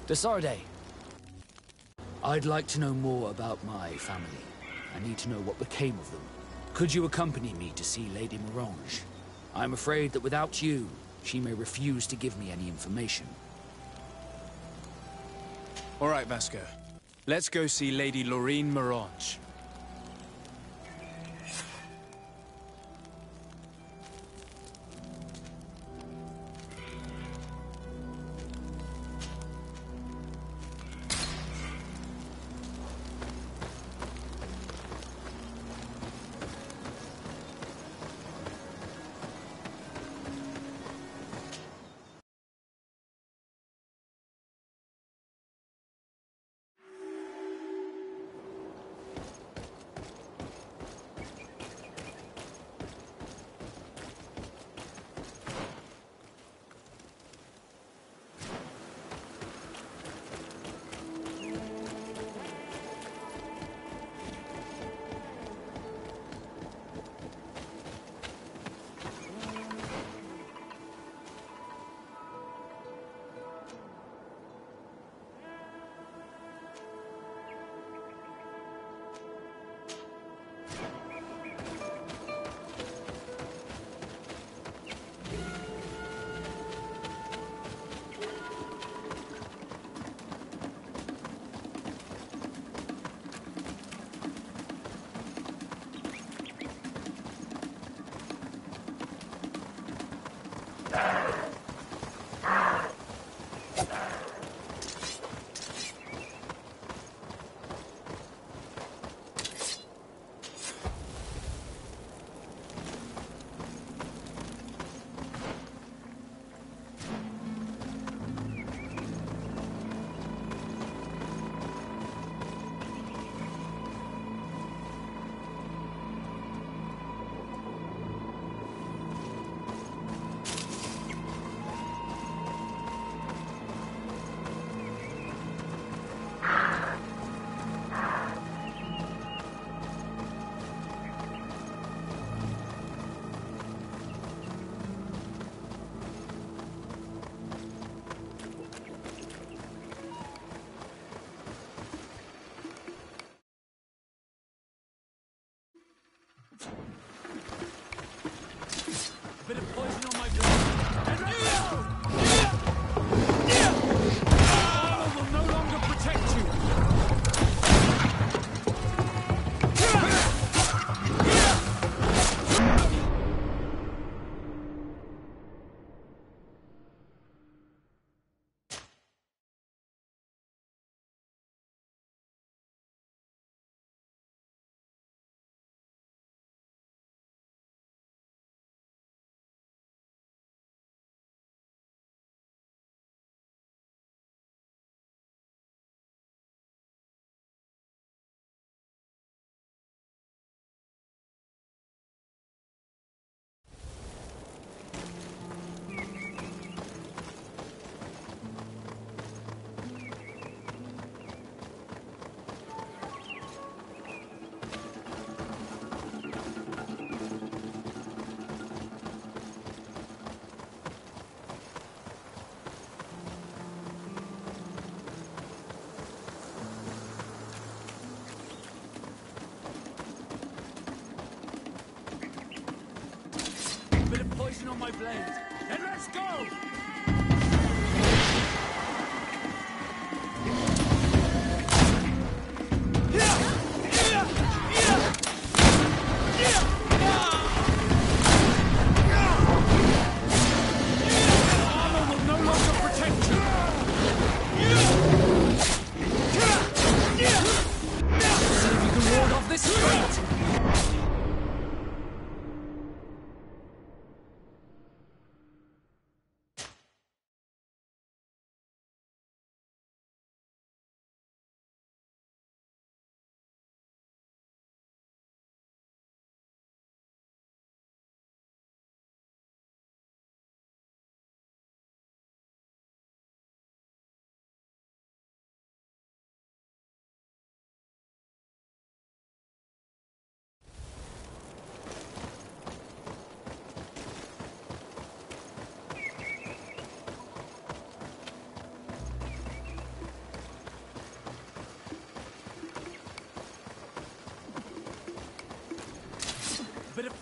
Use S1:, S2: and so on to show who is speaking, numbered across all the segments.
S1: Desarde. I'd like to know more about my family. I need to know what became of them. Could you accompany me to see Lady Morange? I'm afraid that without you, she may refuse to give me any information.
S2: All right, Vasco. Let's go see Lady Lorraine Morange.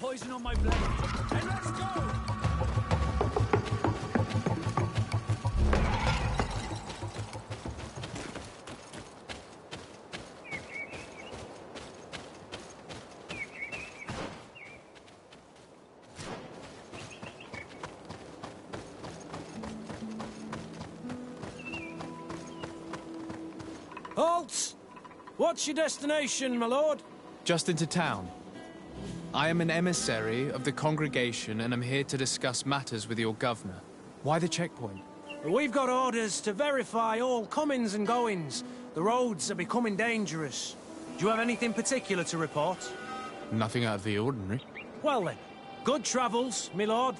S1: poison on my blade. And let's go!
S3: Halt! What's your destination, my lord?
S2: Just into town. I am an emissary of the congregation and am here to discuss matters with your governor. Why the checkpoint?
S3: We've got orders to verify all comings and goings. The roads are becoming dangerous. Do you have anything particular to report?
S2: Nothing out of the ordinary.
S3: Well then, good travels, my lord.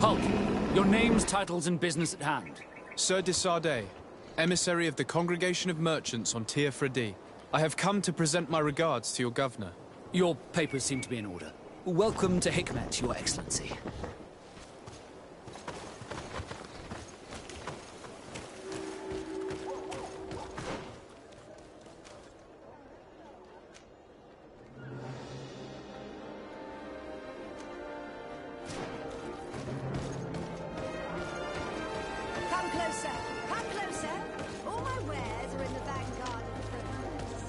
S1: Halt! Your names, titles, and business at hand.
S2: Sir de Sardet, emissary of the Congregation of Merchants on Tir Fredi. I have come to present my regards to your governor.
S1: Your papers seem to be in order. Welcome to Hikmet, Your Excellency.
S4: Come closer! Come closer! All my wares are in the vanguard of the progress.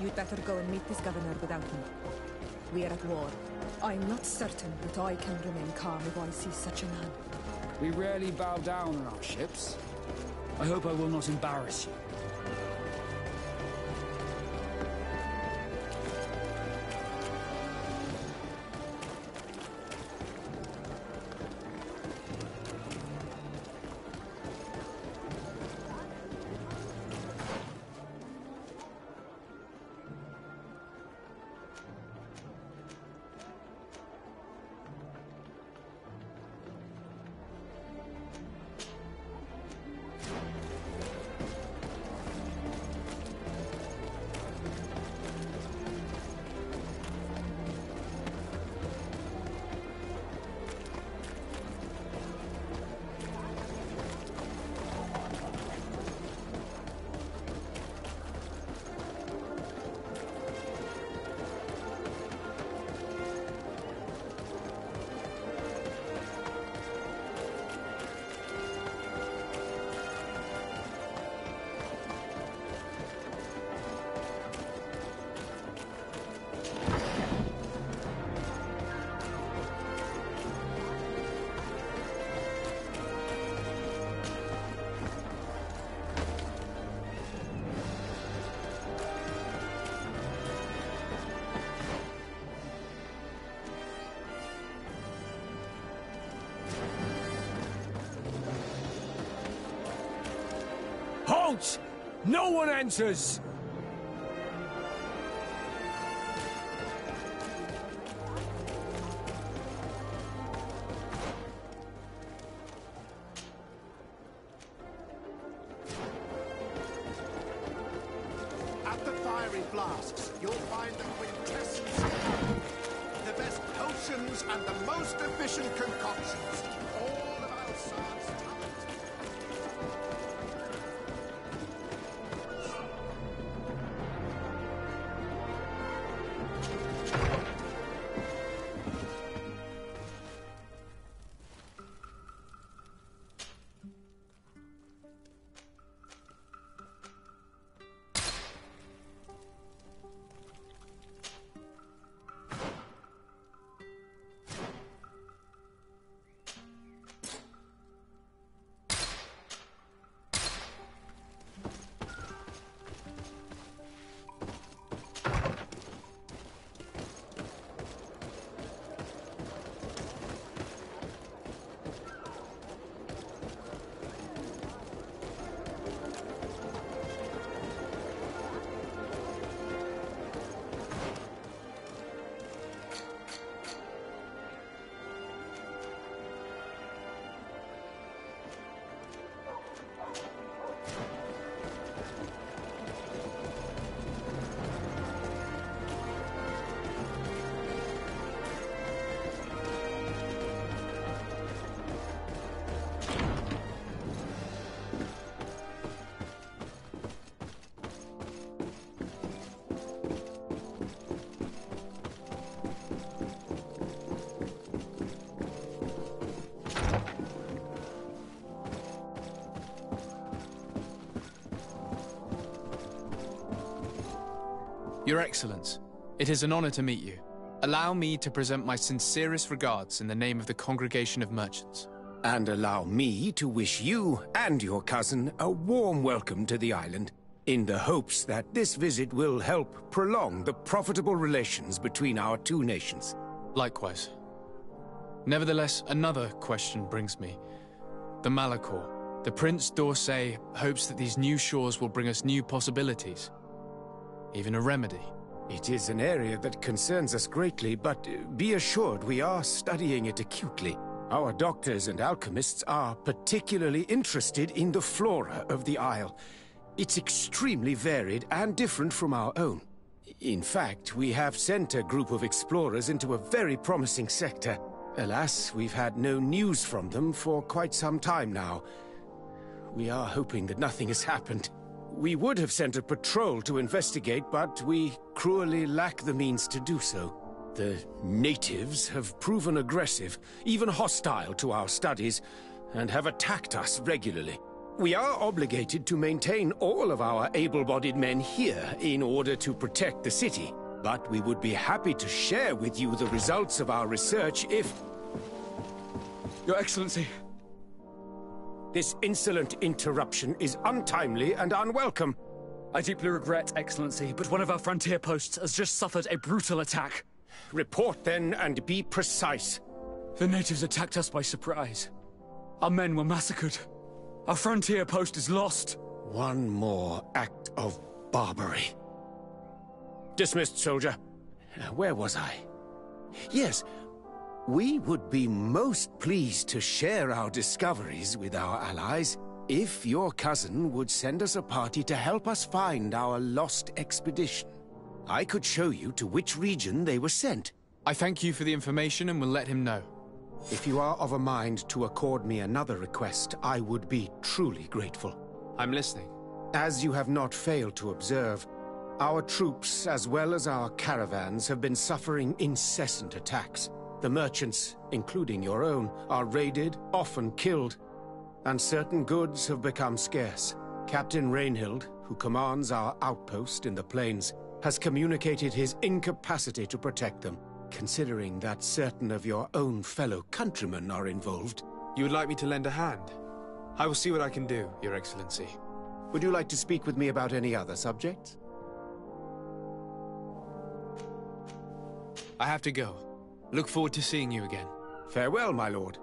S5: You'd better go and meet this governor without me. We are at war. I'm not certain that I can remain calm if I see such a man.
S1: We rarely bow down on our ships. I hope I will not embarrass you.
S6: Out! No one enters!
S7: At the fiery flasks, you'll find the quintessence of alchemy. The best potions and the most efficient concoctions. All of Alsar's talent.
S2: Your Excellence, it is an honor to meet you. Allow me to present my sincerest regards in the name of the Congregation of Merchants.
S8: And allow me to wish you and your cousin a warm welcome to the island, in the hopes that this visit will help prolong the profitable relations between our two nations.
S2: Likewise. Nevertheless, another question brings me. The Malachor. The Prince d'Orsay hopes that these new shores will bring us new possibilities. Even a remedy.
S8: It is an area that concerns us greatly, but be assured we are studying it acutely. Our doctors and alchemists are particularly interested in the flora of the Isle. It's extremely varied and different from our own. In fact, we have sent a group of explorers into a very promising sector. Alas, we've had no news from them for quite some time now. We are hoping that nothing has happened. We would have sent a patrol to investigate, but we cruelly lack the means to do so. The natives have proven aggressive, even hostile to our studies, and have attacked us regularly. We are obligated to maintain all of our able-bodied men here in order to protect the city, but we would be happy to share with you the results of our research if...
S6: Your Excellency.
S8: This insolent interruption is untimely and unwelcome.
S6: I deeply regret, Excellency, but one of our frontier posts has just suffered a brutal attack.
S8: Report then, and be precise.
S6: The natives attacked us by surprise. Our men were massacred. Our frontier post is lost.
S8: One more act of barbarity. Dismissed, soldier. Where was I? Yes. We would be most pleased to share our discoveries with our allies if your cousin would send us a party to help us find our lost expedition. I could show you to which region they were sent.
S2: I thank you for the information and will let him know.
S8: If you are of a mind to accord me another request, I would be truly grateful.
S2: I'm listening.
S8: As you have not failed to observe, our troops, as well as our caravans, have been suffering incessant attacks. The merchants, including your own, are raided, often killed, and certain goods have become scarce. Captain Rainhild, who commands our outpost in the plains, has communicated his incapacity to protect them, considering that certain of your own fellow countrymen are involved.
S2: You would like me to lend a hand? I will see what I can do, Your Excellency.
S8: Would you like to speak with me about any other subjects?
S2: I have to go. Look forward to seeing you again.
S8: Farewell, my lord.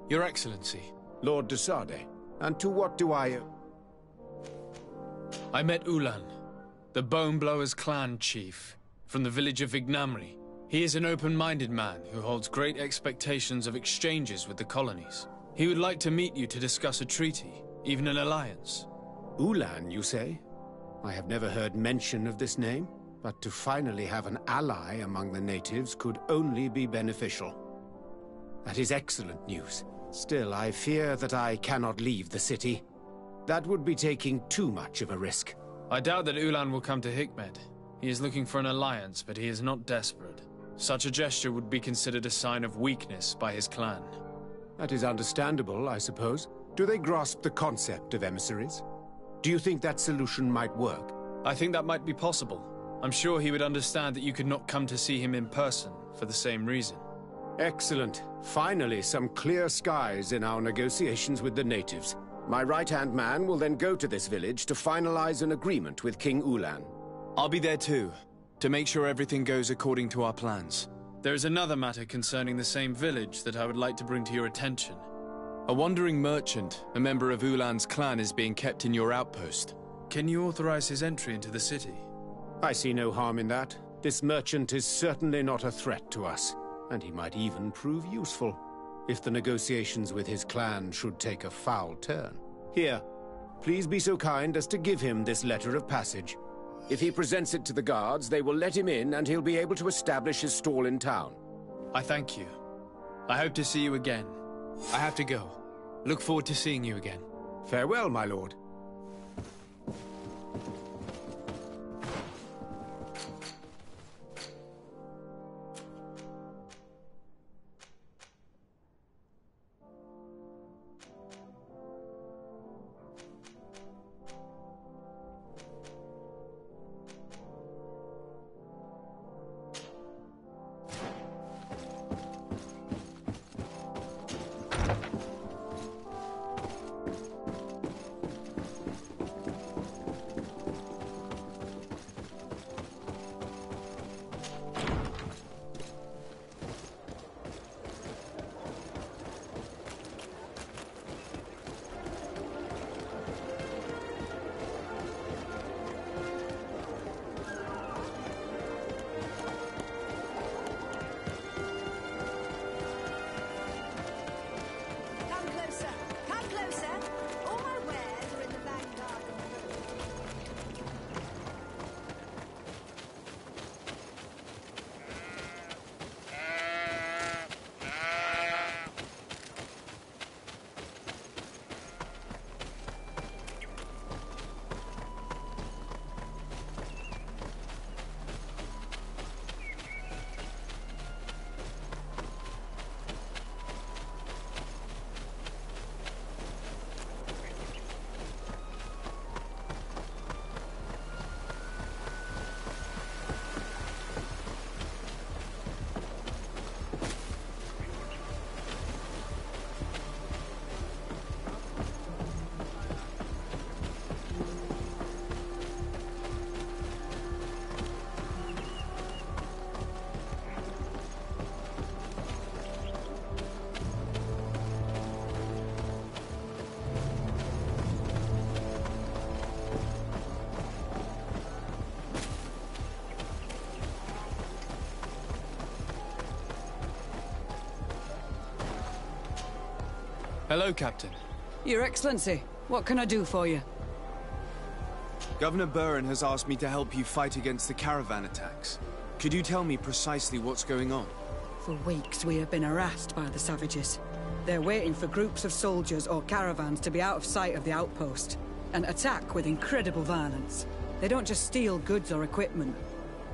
S2: Your Excellency.
S8: Lord de Sade, and to what do I...
S2: I met Ulan, the Boneblower's clan chief, from the village of Vignamri. He is an open-minded man who holds great expectations of exchanges with the colonies. He would like to meet you to discuss a treaty, even an alliance.
S8: Ulan, you say? I have never heard mention of this name, but to finally have an ally among the natives could only be beneficial. That is excellent news. Still, I fear that I cannot leave the city. That would be taking too much of a risk.
S2: I doubt that Ulan will come to Hikmed. He is looking for an alliance, but he is not desperate. Such a gesture would be considered a sign of weakness by his clan.
S8: That is understandable, I suppose. Do they grasp the concept of emissaries? Do you think that solution might work?
S2: I think that might be possible. I'm sure he would understand that you could not come to see him in person for the same reason.
S8: Excellent. Finally, some clear skies in our negotiations with the natives. My right-hand man will then go to this village to finalize an agreement with King Ulan.
S9: I'll be there too, to make sure everything goes according to our plans.
S2: There is another matter concerning the same village that I would like to bring to your attention.
S9: A wandering merchant, a member of Ulan's clan, is being kept in your outpost.
S2: Can you authorize his entry into the city?
S8: I see no harm in that. This merchant is certainly not a threat to us, and he might even prove useful, if the negotiations with his clan should take a foul turn. Here, please be so kind as to give him this letter of passage. If he presents it to the guards, they will let him in and he'll be able to establish his stall in town.
S2: I thank you. I hope to see you again. I have to go. Look forward to seeing you again.
S8: Farewell, my lord.
S4: Come closer. All my wares are in the vanguard of the road.
S2: Hello, Captain.
S10: Your Excellency, what can I do for you?
S9: Governor Buren has asked me to help you fight against the caravan attacks. Could you tell me precisely what's going on?
S10: For weeks we have been harassed by the savages. They're waiting for groups of soldiers or caravans to be out of sight of the outpost, and attack with incredible violence. They don't just steal goods or equipment.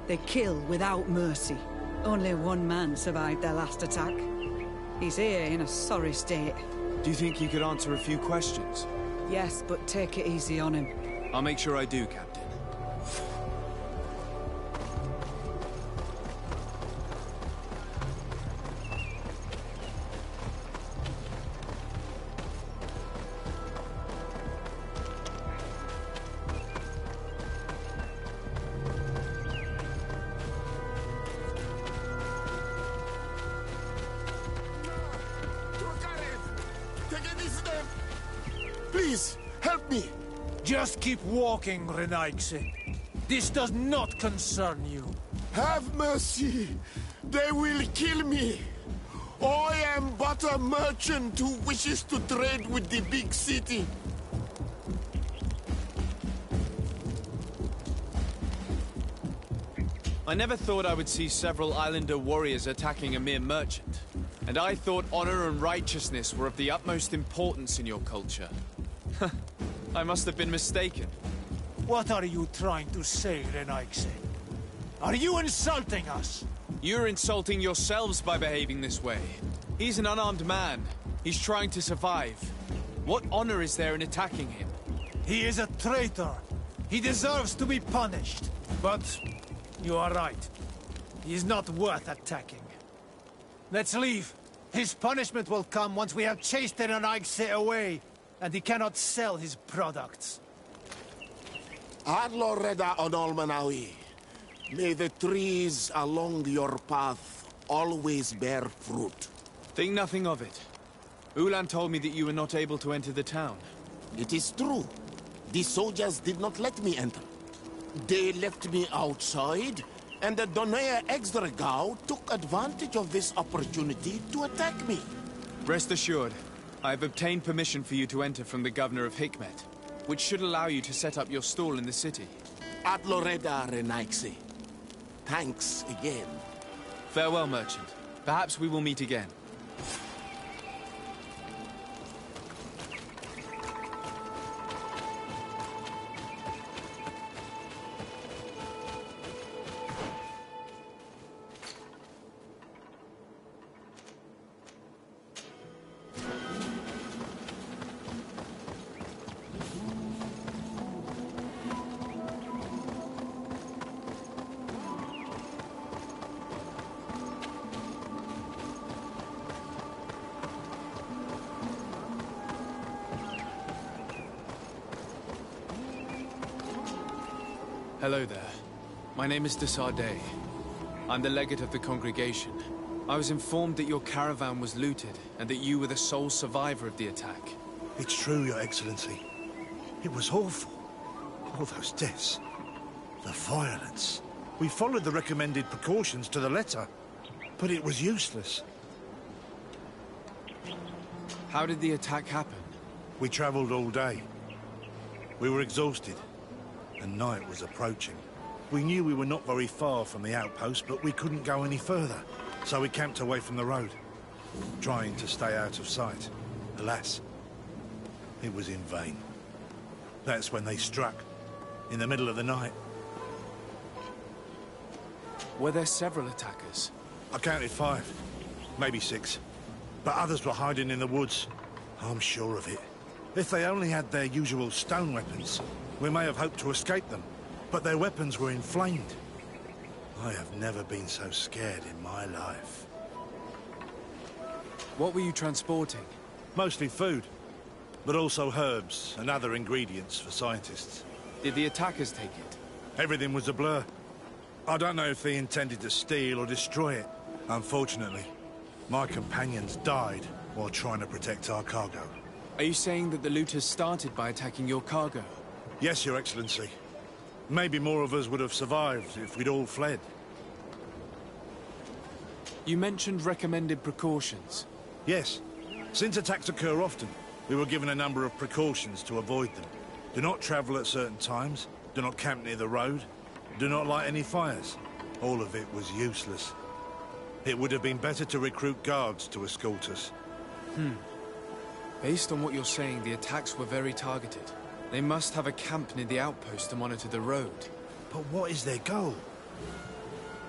S10: They kill without mercy. Only one man survived their last attack. He's here in a sorry state.
S9: Do you think you could answer a few questions?
S10: Yes, but take it easy on him.
S9: I'll make sure I do, Captain.
S7: Please, help me.
S3: Just keep walking, Renaigse. This does not concern you.
S7: Have mercy. They will kill me. I am but a merchant who wishes to trade with the big city.
S9: I never thought I would see several islander warriors attacking a mere merchant. And I thought honor and righteousness were of the utmost importance in your culture. I must have been mistaken.
S3: What are you trying to say, Renaigse? Are you insulting us?
S9: You're insulting yourselves by behaving this way. He's an unarmed man. He's trying to survive. What honor is there in attacking him?
S3: He is a traitor. He deserves to be punished. But you are right. He is not worth attacking. Let's leave. His punishment will come once we have chased Renaigse away, and he cannot sell his products.
S7: Adloreda Onolmanawi. May the trees along your path always bear fruit.
S9: Think nothing of it. Ulan told me that you were not able to enter the town.
S7: It is true. The soldiers did not let me enter. They left me outside, and the Donea Exdragao took advantage of this opportunity to attack me.
S9: Rest assured, I have obtained permission for you to enter from the governor of Hikmet, which should allow you to set up your stall in the city.
S7: Adloreda Renaigse. Thanks again.
S9: Farewell, merchant. Perhaps we will meet again. Hello there. My name is de Sardet. I'm the legate of the congregation. I was informed that your caravan was looted, and that you were the sole survivor of the attack.
S11: It's true, Your Excellency. It was awful. All those deaths. The violence. We followed the recommended precautions to the letter, but it was useless.
S9: How did the attack happen?
S11: We traveled all day. We were exhausted, and night was approaching. We knew we were not very far from the outpost, but we couldn't go any further, so we camped away from the road, trying to stay out of sight. Alas, it was in vain. That's when they struck, in the middle of the night.
S9: Were there several attackers?
S11: I counted 5, maybe 6, but others were hiding in the woods. I'm sure of it. If they only had their usual stone weapons, we may have hoped to escape them, but their weapons were inflamed. I have never been so scared in my life.
S9: What were you transporting?
S11: Mostly food, but also herbs and other ingredients for scientists.
S9: Did the attackers take it?
S11: Everything was a blur. I don't know if they intended to steal or destroy it. Unfortunately, my companions died while trying to protect our cargo.
S9: Are you saying that the looters started by attacking your cargo?
S11: Yes, Your Excellency. Maybe more of us would have survived if we'd all fled.
S9: You mentioned recommended precautions.
S11: Yes. Since attacks occur often, we were given a number of precautions to avoid them. Do not travel at certain times, do not camp near the road, do not light any fires. All of it was useless. It would have been better to recruit guards to escort us.
S9: Based on what you're saying, the attacks were very targeted. They must have a camp near the outpost to monitor the road.
S11: But what is their goal?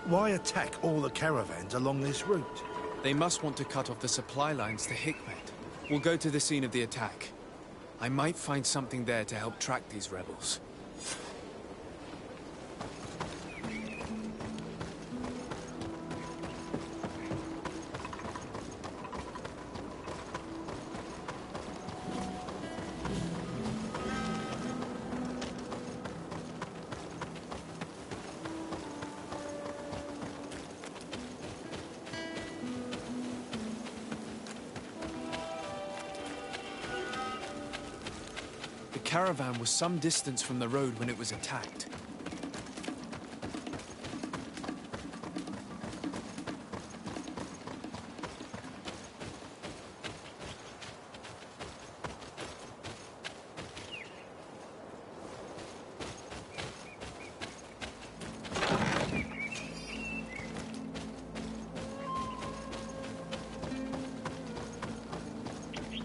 S11: Why attack all the caravans along this route?
S9: They must want to cut off the supply lines to Hikmet. We'll go to the scene of the attack. I might find something there to help track these rebels.
S2: caravan was some distance from the road when it was attacked.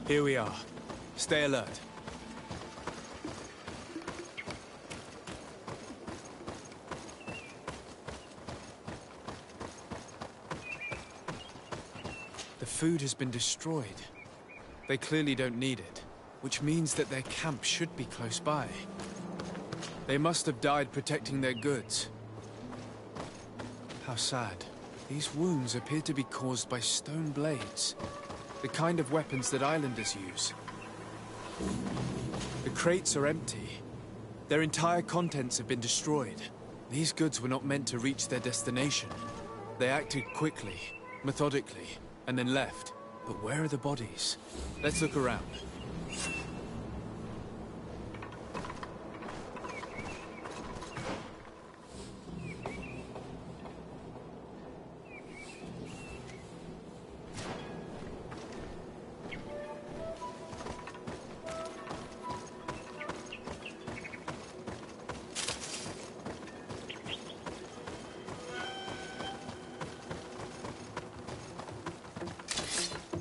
S2: Here we are. Stay alert. The food has been destroyed. They clearly don't need it, which means that their camp should be close by. They must have died protecting their goods. How sad. These wounds appear to be caused by stone blades. The kind of weapons that islanders use. The crates are empty. Their entire contents have been destroyed. These goods were not meant to reach their destination. They acted quickly, methodically, and then left. But where are the bodies? Let's look around.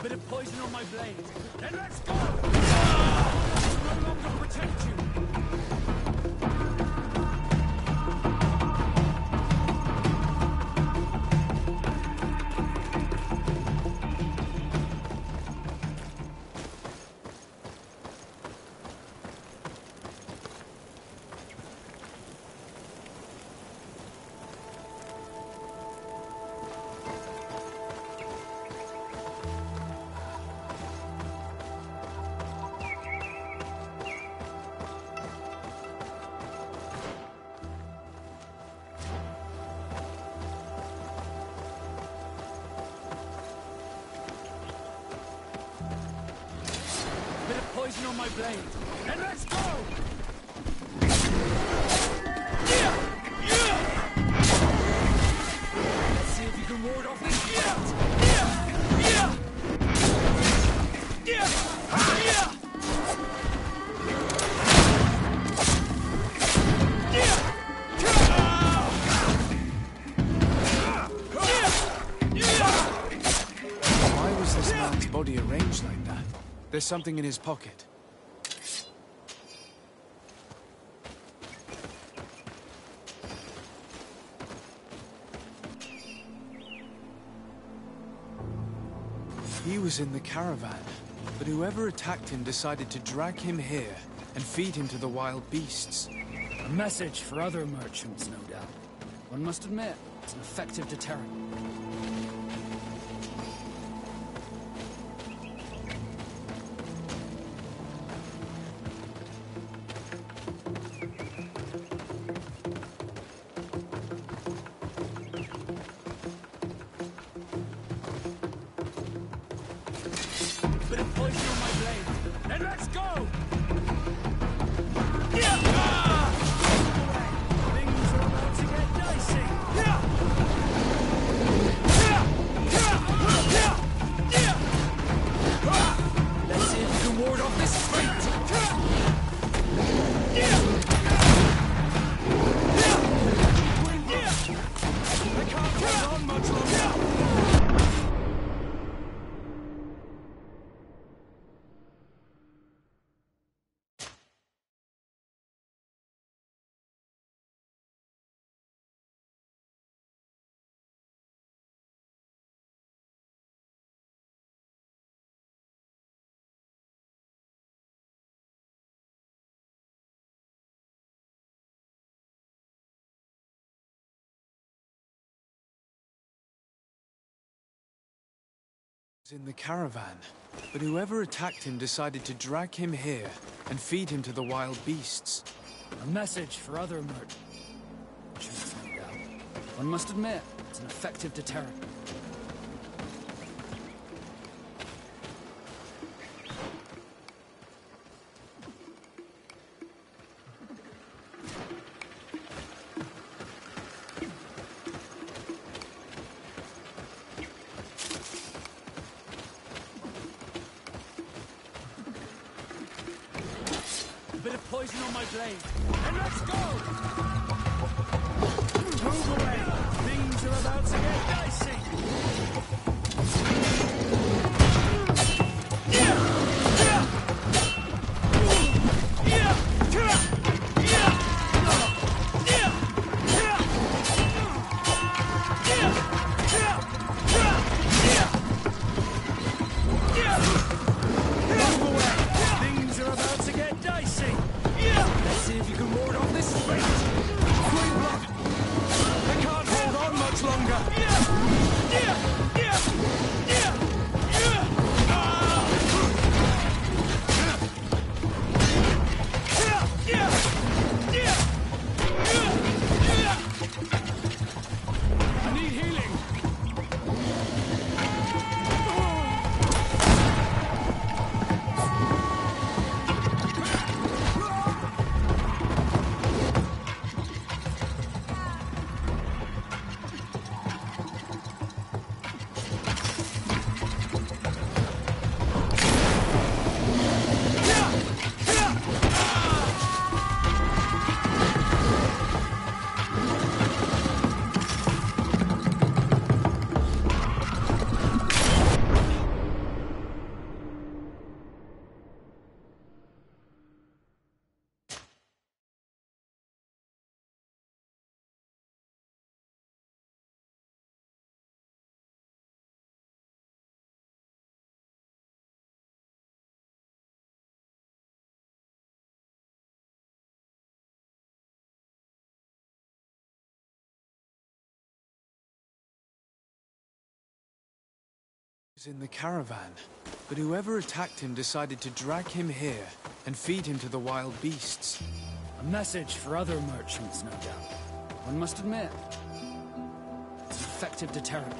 S6: Bit of poison on my blade. Then let's go! I will no longer protect you. Poison on my blade. Then let's go! Let's see if you can ward off this.
S2: Why was this man's body arranged like that? There's something in his pocket. He was in the caravan, but whoever attacked him decided to drag him here and feed him to the wild beasts.
S1: A message for other merchants, no doubt. One must admit, it's an effective deterrent.
S6: Bit of poison on my blade. Then let's go! Things are about to get dicey. Let's see if you can ward off this fight. I can't hold on much longer.
S2: In the caravan, but whoever attacked him decided to drag him here and feed him to the wild beasts.
S1: A message for other merchants, no doubt. One must admit, it's an effective deterrent.
S6: poison on my blade. And let's go!
S3: Move away! Things are about to get dicey!
S9: Was in the caravan, but whoever attacked him decided to drag him here and feed him to the wild beasts.
S1: A message for other merchants, no doubt. One must admit, it's an effective deterrent.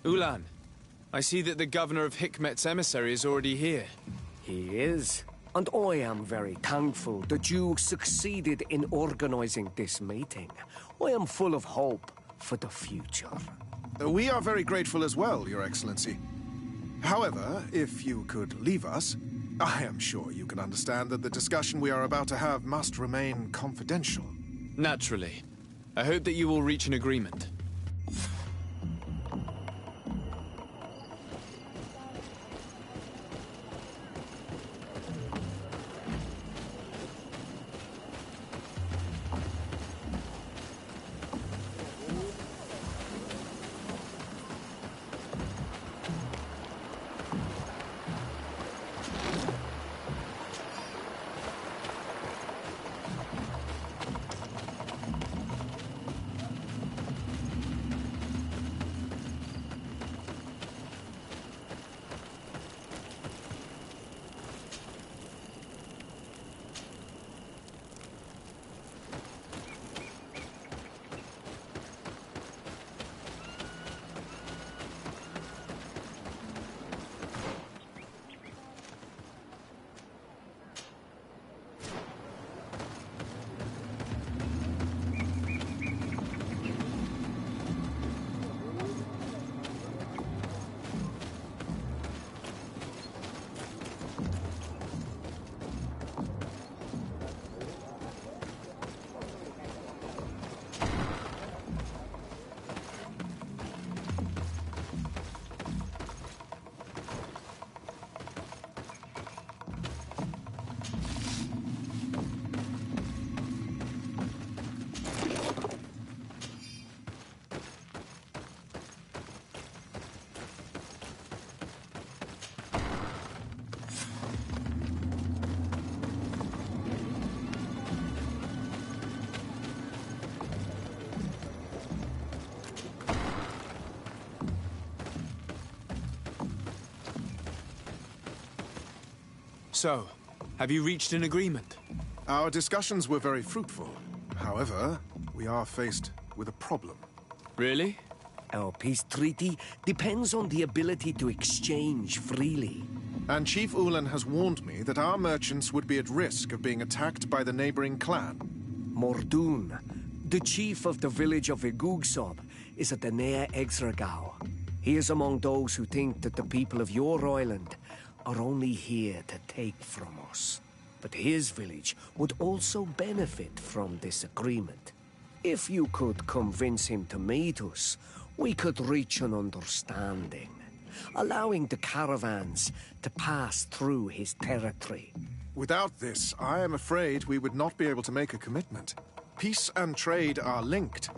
S9: Ulan, I see that the governor of Hikmet's emissary is already here.
S12: He is. And I am very thankful that you succeeded in organizing this meeting. I am full of hope for the future.
S7: We are very grateful as well, Your Excellency. However, if you could leave us, I am sure you can understand that the discussion we are about to have must remain confidential.
S9: Naturally. I hope that you will reach an agreement. So, have you reached an agreement?
S7: Our discussions were very fruitful. However, we are faced with a problem.
S9: Really?
S12: Our peace treaty depends on the ability to exchange freely.
S7: And Chief Ulan has warned me that our merchants would be at risk of being attacked by the neighboring clan.
S12: Mordoon, the chief of the village of Igugsob, is at the Nea Exragao. He is among those who think that the people of your island are only here to take from us. But his village would also benefit from this agreement. If you could convince him to meet us, we could reach an understanding, allowing the caravans to pass through his territory.
S7: Without this, I am afraid we would not be able to make a commitment. Peace and trade are linked.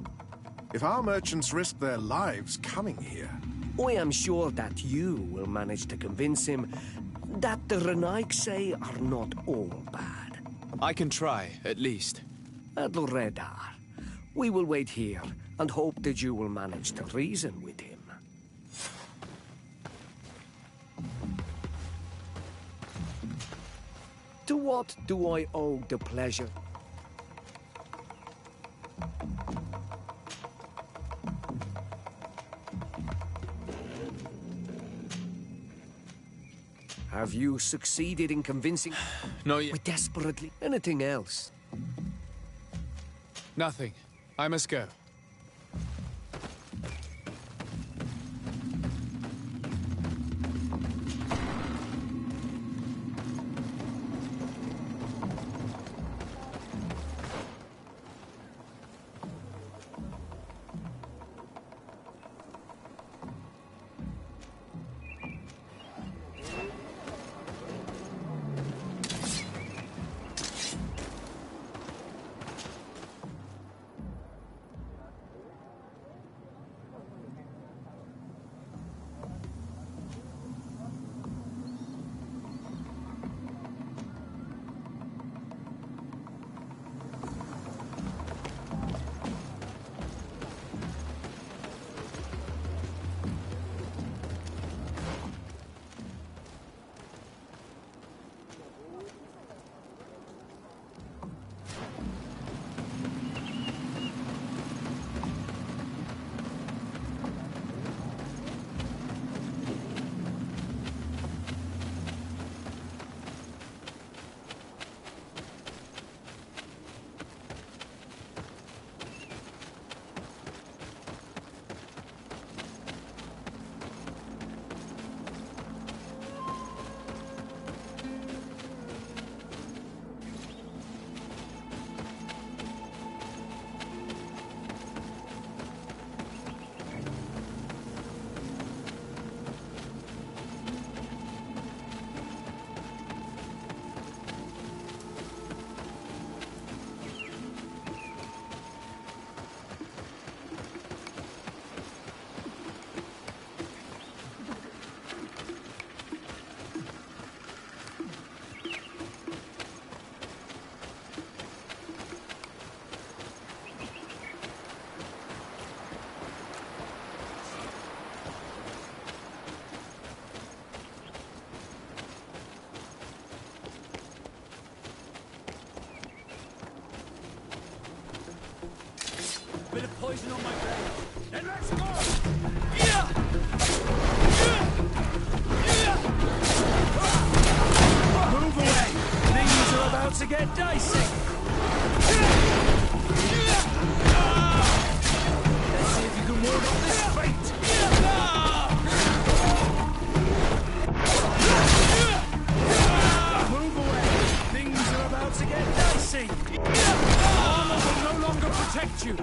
S7: If our merchants risk their lives coming here...
S12: I am sure that you will manage to convince him that the Renaigse are not all bad.
S9: I can try, at least.
S12: Adoredar, we will wait here and hope that you will manage to reason with him. To what do I owe the pleasure? Have you succeeded in convincing...
S9: Not yet.
S12: We desperately... Anything else?
S2: Nothing. I must go.
S6: Bit of poison on my blade. Then let's go! Move away! Things are about to get dicey! Let's see if you can ward off this fate! Move away! Things are about to get dicey! Armor will no longer protect you!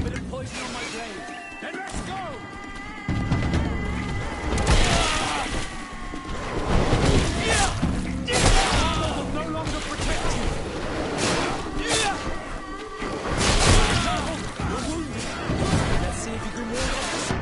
S6: Bit of poison on my blade. Then let's go! Armor will no longer protect you. Careful, you're wounded. Let's see if you can ward off this.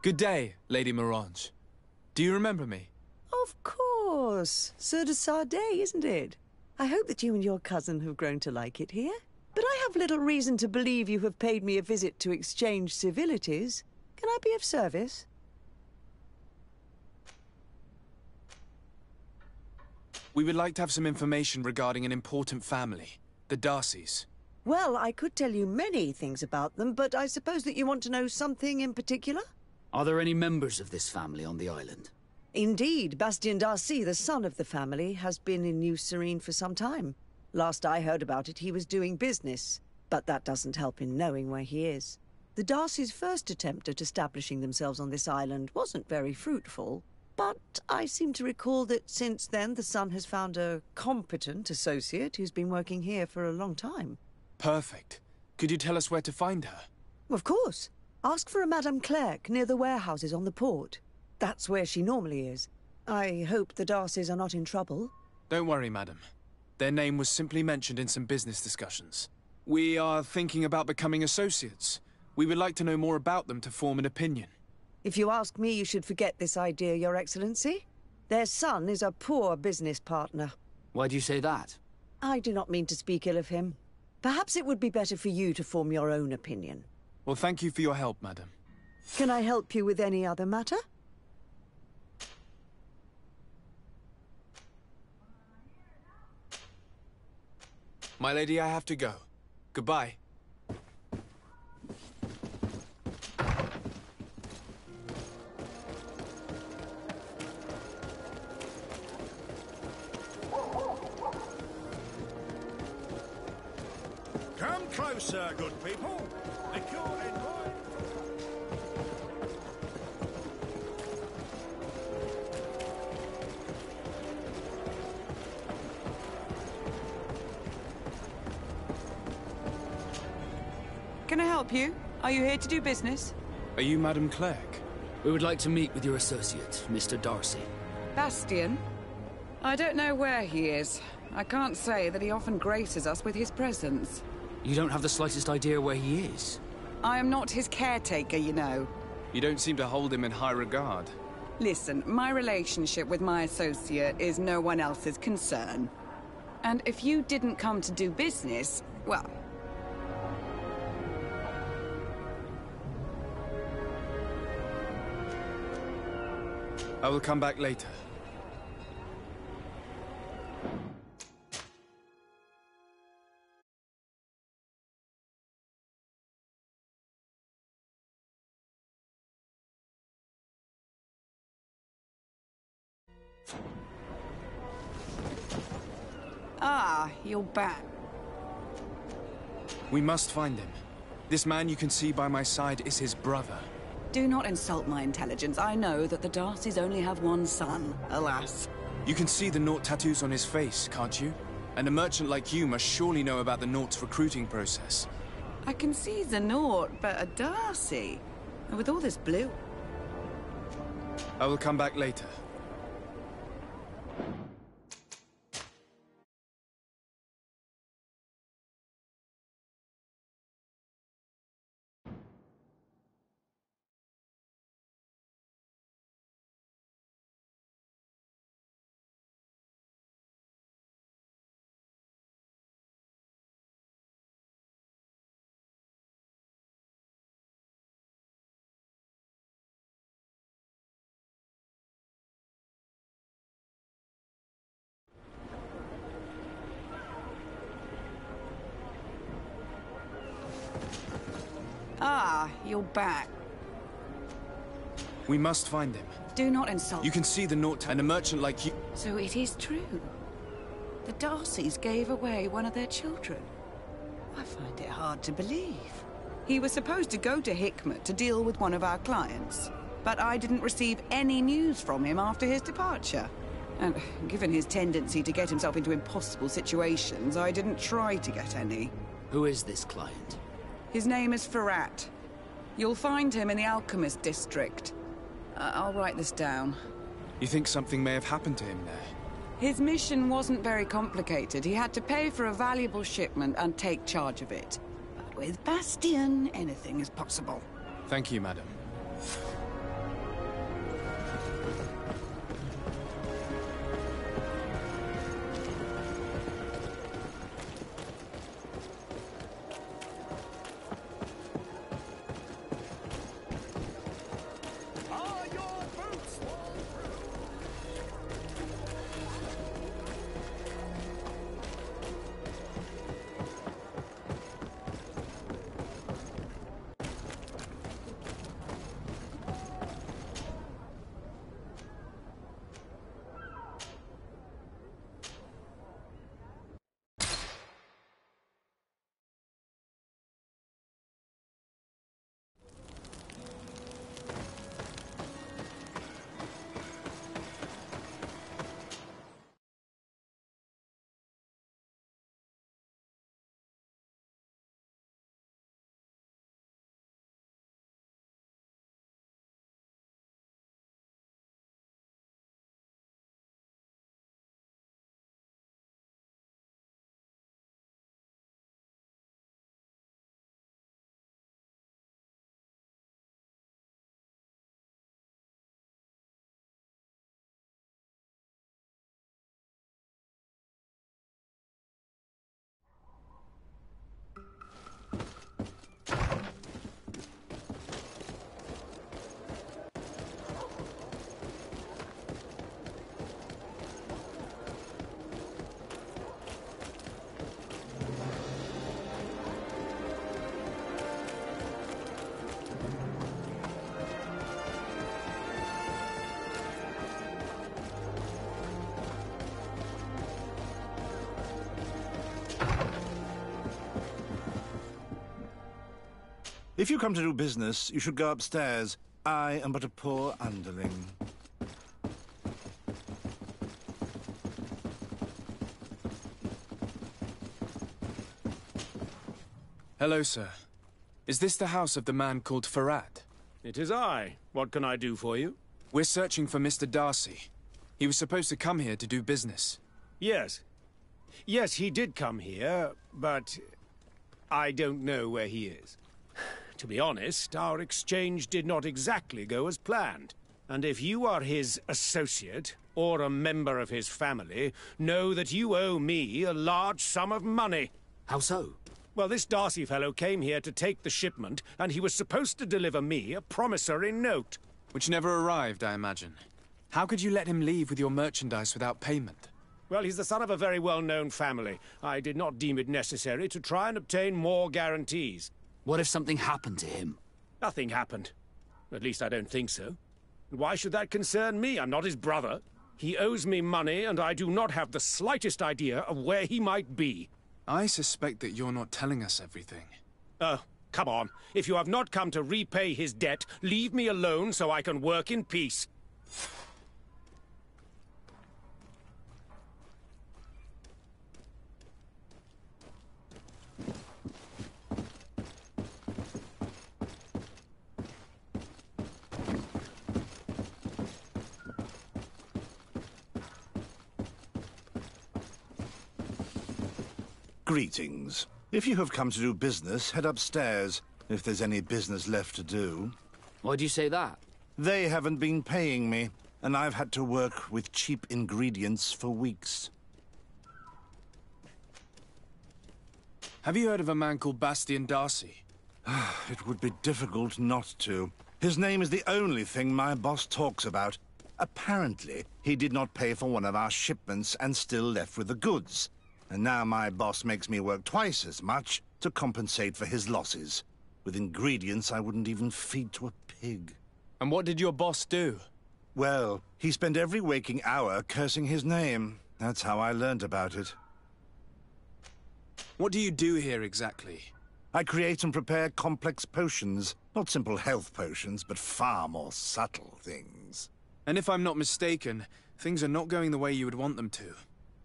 S2: Good day, Lady Morange. Do you remember me?
S13: Of course. Sir de Sardet, isn't it? I hope that you and your cousin have grown to like it here. But I have little reason to believe you have paid me a visit to exchange civilities. Can I be of service?
S2: We would like to have some information regarding an important family, the Darcys.
S13: Well, I could tell you many things about them, but I suppose that you want to know something in particular?
S1: Are there any members of this family on the island?
S13: Indeed, Bastien Darcy, the son of the family, has been in New Serene for some time. Last I heard about it, he was doing business, but that doesn't help in knowing where he is. The Darcys' first attempt at establishing themselves on this island wasn't very fruitful, but I seem to recall that since then the son has found a competent associate who's been working here for a long time.
S2: Perfect. Could you tell us where to find her?
S13: Of course. Ask for a Madame Clerc near the warehouses on the port. That's where she normally is. I hope the Darcys are not in trouble.
S2: Don't worry, madam. Their name was simply mentioned in some business discussions. We are thinking about becoming associates. We would like to know more about them to form an opinion.
S13: If you ask me, you should forget this idea, Your Excellency. Their son is a poor business partner.
S1: Why do you say that?
S13: I do not mean to speak ill of him. Perhaps it would be better for you to form your own opinion.
S2: Well, thank you for your help, madam.
S13: Can I help you with any other matter?
S2: My lady, I have to go. Goodbye.
S11: Come closer, good people. The court in mind.
S10: Can I help you? Are you here to do business?
S2: Are you Madame Clerc?
S1: We would like to meet with your associate, Mr. Darcy.
S10: Bastien? I don't know where he is. I can't say that he often graces us with his presence.
S1: You don't have the slightest idea where he is?
S10: I am not his caretaker, you know.
S2: You don't seem to hold him in high regard.
S10: Listen, my relationship with my associate is no one else's concern. And if you didn't come to do business, well...
S2: I will come back later.
S10: Ah, you're back.
S2: We must find him. This man you can see by my side is his brother.
S10: Do not insult my intelligence. I know that the Darcys only have one son, alas.
S2: You can see the Naught tattoos on his face, can't you? And a merchant like you must surely know about the Naught's recruiting process.
S10: I can see the Naught, but a Darcy? And with all this blue...
S2: I will come back later.
S10: Ah, you're back.
S2: We must find him.
S10: Do not insult.
S2: You can see the Naught and a merchant like you...
S10: So it is true. The Darcys gave away one of their children. I find it hard to believe. He was supposed to go to Hikmet to deal with one of our clients, but I didn't receive any news from him after his departure. And given his tendency to get himself into impossible situations, I didn't try to get any.
S1: Who is this client?
S10: His name is Ferrat. You'll find him in the Alchemist District. I'll write this down.
S2: You think something may have happened to him there?
S10: His mission wasn't very complicated. He had to pay for a valuable shipment and take charge of it. But with Bastien, anything is possible.
S2: Thank you, madam.
S11: If you come to do business, you should go upstairs. I am but a poor underling.
S2: Hello, sir. Is this the house of the man called Farad?
S14: It is I. What can I do for you?
S2: We're searching for Mr. Darcy. He was supposed to come here to do business.
S14: Yes. Yes, he did come here, but I don't know where he is. To be honest, our exchange did not exactly go as planned. And if you are his associate, or a member of his family, know that you owe me a large sum of money.
S1: How so?
S14: Well, this Darcy fellow came here to take the shipment, and he was supposed to deliver me a promissory note.
S2: Which never arrived, I imagine. How could you let him leave with your merchandise without payment?
S14: Well, he's the son of a very well-known family. I did not deem it necessary to try and obtain more guarantees.
S1: What if something happened to him?
S14: Nothing happened. At least I don't think so. Why should that concern me? I'm not his brother. He owes me money, and I do not have the slightest idea of where he might be.
S2: I suspect that you're not telling us everything.
S14: Come on. If you have not come to repay his debt, leave me alone so I can work in peace.
S11: Greetings. If you have come to do business, head upstairs, if there's any business left to do.
S1: Why do you say that?
S11: They haven't been paying me, and I've had to work with cheap ingredients for weeks.
S2: Have you heard of a man called Bastian Darcy?
S11: It would be difficult not to. His name is the only thing my boss talks about. Apparently, he did not pay for one of our shipments and still left with the goods. And now my boss makes me work twice as much to compensate for his losses. With ingredients I wouldn't even feed to a pig.
S2: And what did your boss do?
S11: Well, he spent every waking hour cursing his name. That's how I learned about it.
S2: What do you do here exactly?
S11: I create and prepare complex potions. Not simple health potions, but far more subtle things.
S2: And if I'm not mistaken, things are not going the way you would want them to.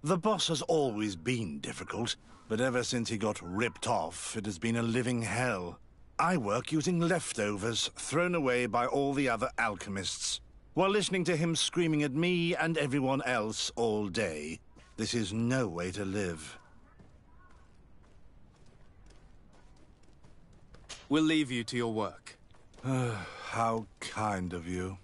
S11: The boss has always been difficult, but ever since he got ripped off, it has been a living hell. I work using leftovers thrown away by all the other alchemists, while listening to him screaming at me and everyone else all day. This is no way to live.
S2: We'll leave you to your work.
S11: How kind of you.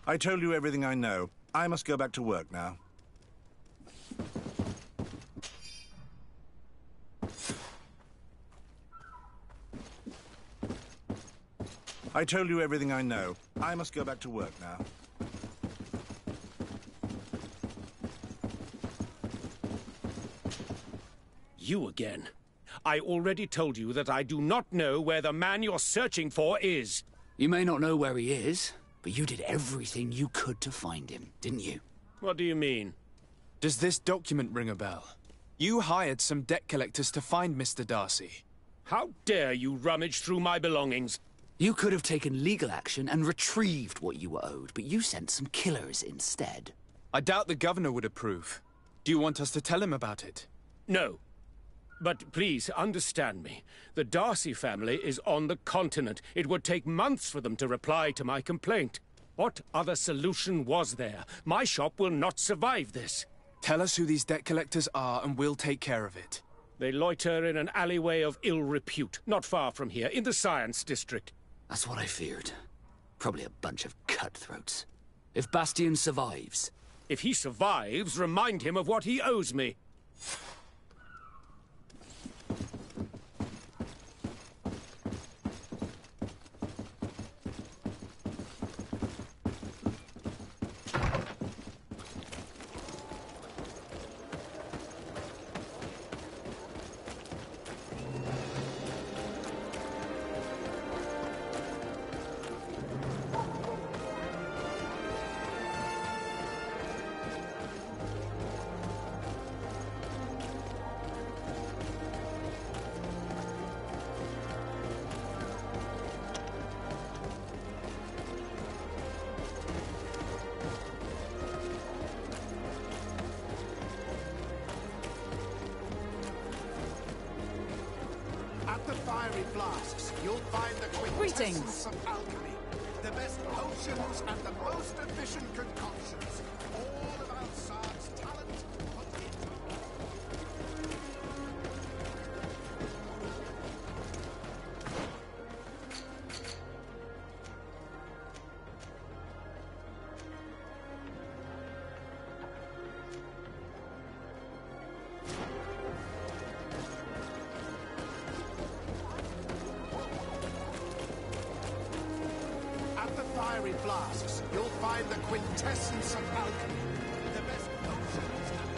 S11: I told you everything I know. I must go back to work now. I told you everything I know. I must go back to work now.
S14: You again. I already told you that I do not know where the man you're searching for is.
S1: You may not know where he is, but you did everything you could to find him, didn't you?
S14: What do you mean?
S2: Does this document ring a bell? You hired some debt collectors to find Mr. Darcy.
S14: How dare you rummage through my belongings?
S1: You could have taken legal action and retrieved what you were owed, but you sent some killers instead.
S2: I doubt the governor would approve. Do you want us to tell him about it?
S14: No. But please, understand me. The Darcy family is on the continent. It would take months for them to reply to my complaint. What other solution was there? My shop will not survive this.
S2: Tell us who these debt collectors are and we'll take care of it.
S14: They loiter in an alleyway of ill repute, not far from here, in the Science District.
S1: That's what I feared. Probably a bunch of cutthroats. If Bastian survives...
S14: If he survives, remind him of what he owes me.
S7: At the fiery flasks, you'll find the quintessence of alchemy. The best potions and the most efficient concoctions. All of Alsard's talent put into... Fiery flasks, you'll find the quintessence of alchemy. The best potions and...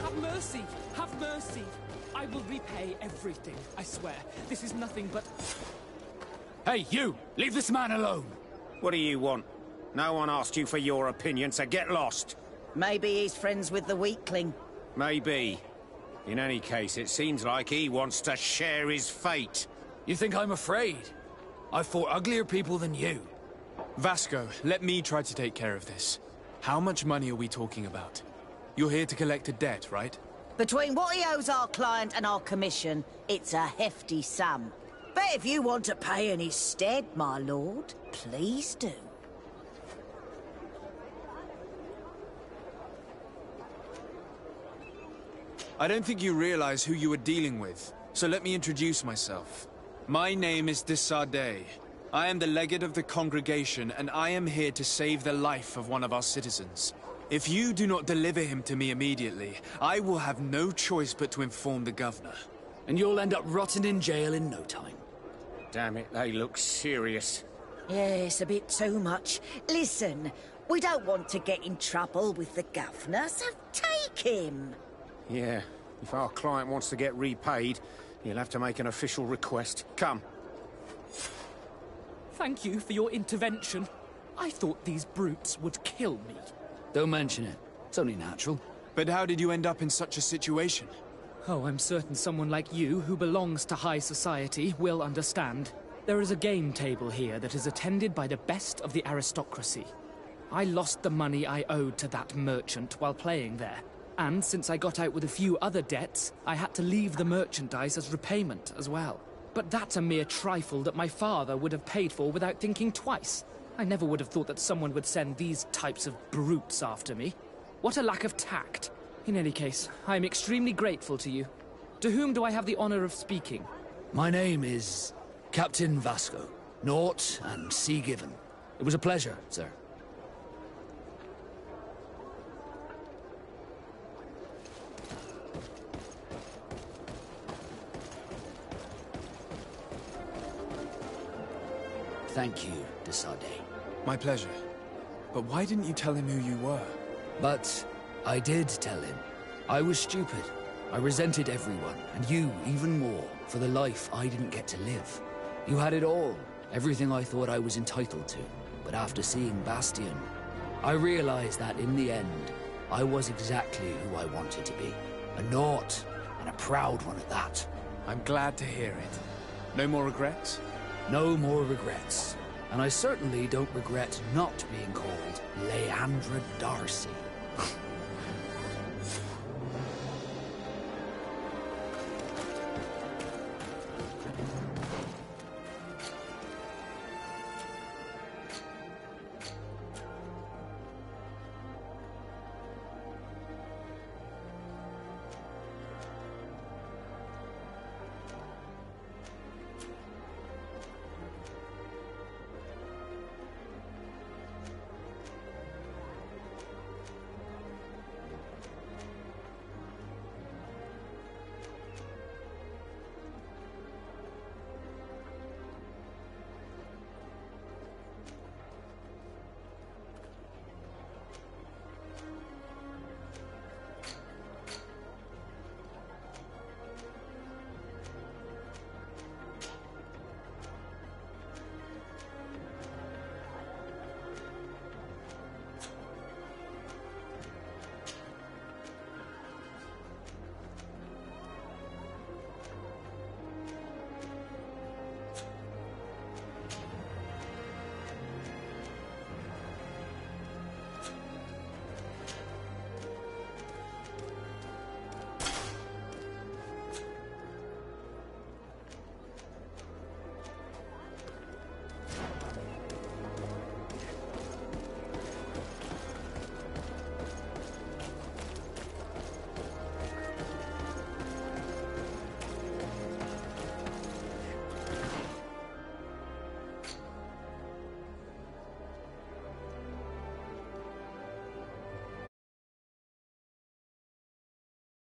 S6: Have mercy! Have mercy! I will repay everything, I swear. This is nothing but...
S1: Hey, you! Leave this man alone!
S8: What do you want? No one asked you for your opinion, so get lost.
S13: Maybe he's friends with the weakling.
S8: Maybe. In any case, it seems like he wants to share his fate.
S1: You think I'm afraid? I've fought uglier people than you.
S2: Vasco, let me try to take care of this. How much money are we talking about? You're here to collect a debt, right?
S13: Between what he owes our client and our commission, it's a hefty sum. But if you want to pay in his stead, my lord, please do.
S9: I don't think you realize who you are dealing with, so let me introduce myself. My name is de Sardet. I am the legate of the congregation, and I am here to save the life of one of our citizens. If you do not deliver him to me immediately, I will have no choice but to inform the governor.
S1: And you'll end up rotting in jail in no time.
S8: Damn it, they look serious.
S13: Yes, a bit too much. Listen, we don't want to get in trouble with the governor, so take him.
S8: Yeah, if our client wants to get repaid, he'll have to make an official request. Come.
S6: Thank you for your intervention. I thought these brutes would kill me.
S1: Don't mention it. It's only natural.
S9: But how did you end up in such a situation?
S6: Oh, I'm certain someone like you, who belongs to high society, will understand. There is a game table here that is attended by the best of the aristocracy. I lost the money I owed to that merchant while playing there. And since I got out with a few other debts, I had to leave the merchandise as repayment as well. But that's a mere trifle that my father would have paid for without thinking twice. I never would have thought that someone would send these types of brutes after me. What a lack of tact. In any case, I'm extremely grateful to you. To whom do I have the honor of speaking?
S1: My name is Captain Vasco. Naught and sea given. It was a pleasure, sir. Thank you, de Sardet.
S9: My pleasure. But why didn't you tell him who you were?
S1: But I did tell him. I was stupid. I resented everyone, and you even more, for the life I didn't get to live. You had it all, everything I thought I was entitled to. But after seeing Bastion, I realized that in the end, I was exactly who I wanted to be. A naught, and a proud one at that.
S9: I'm glad to hear it. No more regrets?
S1: No more regrets. And I certainly don't regret not being called Leandra Darcy.